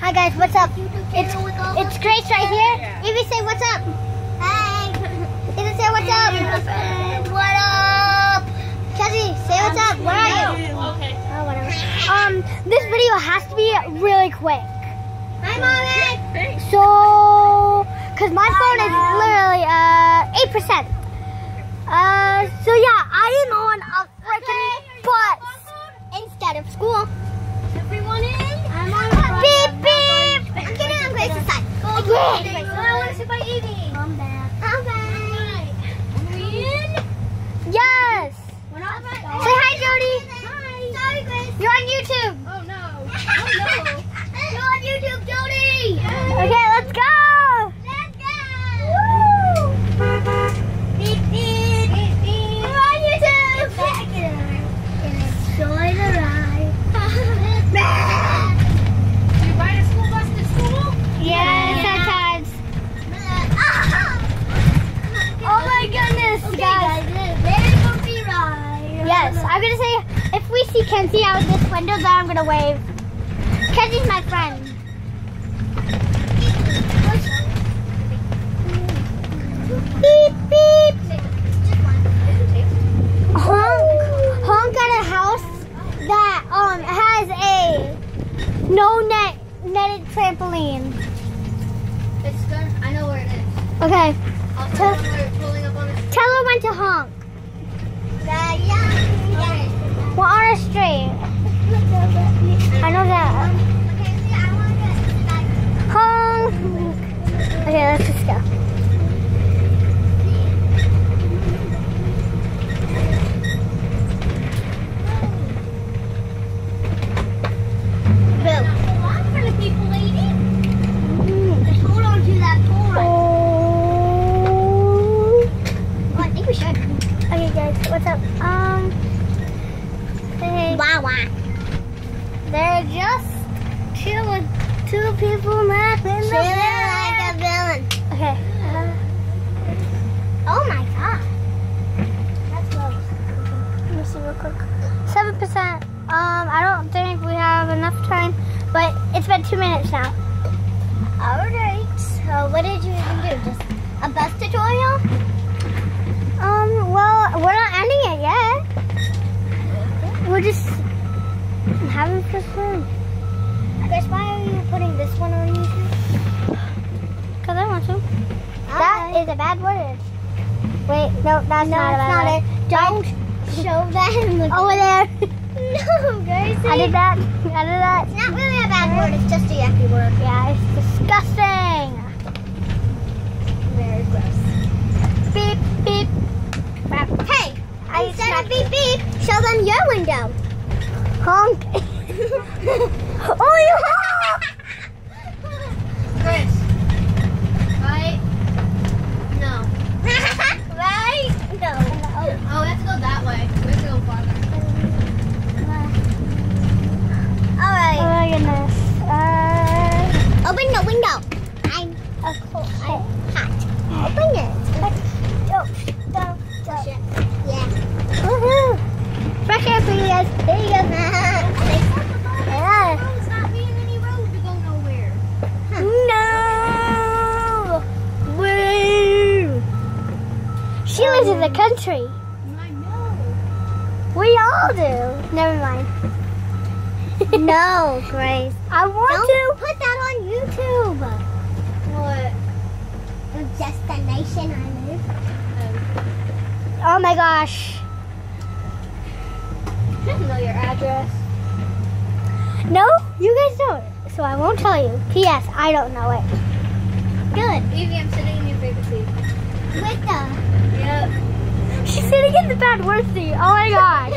Hi guys, what's up? It's Grace right here. Evie, say what's up. Hey. Ethan, say what's up. What up? Cassie, say what's up. Where are you? Okay. Oh, whatever. This video has to be really quick. Hi, Mommy. So, cause my phone is literally 8%. So yeah, I am on a freaking bus instead of school. Everyone in? I'm on beep beep. I'm getting on Grace's side. Okay. I want to sit by Evie. I'm back. I'm back. Are we in? Yes. We're not back. Say hi, Jody. Hi. Sorry, Grace. You're on YouTube. Oh no. Oh no. You're on YouTube, Jody. Yay. Okay, let's go. Let's go. Woo. Beep beep. Beep, beep. We're on YouTube. Back in Enjoy the ride. Do you ride a school bus to school? Yeah, sometimes. Oh my goodness, guys. Yes, I'm gonna say if we see Kenzie out this window, then I'm gonna wave. Kenzie's my friend. Beep beep. Honk got a house that has a netted trampoline. It's good. I know where it is. Okay. I'll tell them we're pulling up on the street. Tell her when to honk. Okay. We're on a street. I know that. Honk. Okay, let's just go. Hold on to that pole. Oh. Oh, I think we should. Okay, guys, what's up? Hey. Wow. They're just chilling. Two people napping. Chilling like a villain. Okay. Oh my god. That's low. Let me see real quick. 7%. I don't think we have enough time, but it's been 2 minutes now. Alright. So what did you even do? Just a bus tutorial? Well, we're not ending it yet. We're just having fun. Guys, why are you putting this one on YouTube? Because I want to. That is a bad word. Wait, no, that's not a bad word. Don't show that in the Over there. No, guys. I did that. It's not really a bad word. It's just a yucky word. Yeah, it's disgusting. Very gross. Beep, beep. Hey, instead of beep beep, show them your window. Honk. Oh, you honk! Chris. Right? No. Right? No. Oh, we have to go that way. We have to go farther. Oh my goodness. Open the window. I'm Okay. hot. Open it. Push it. Yeah. Woohoo! Fresh air for you guys. There you go. Yeah. It's not being any road to go nowhere. No! Woo! She lives in the country. I know. We all do. Never mind. No, Grace. I want Don't to. put that on YouTube. What? The destination I live. Oh my gosh. I don't know your address. No, you guys don't. So I won't tell you. P.S. I don't know it. Good. Evie, I'm sitting in your favorite seat. With the... Yep. She's sitting in the bad word seat. Oh my gosh.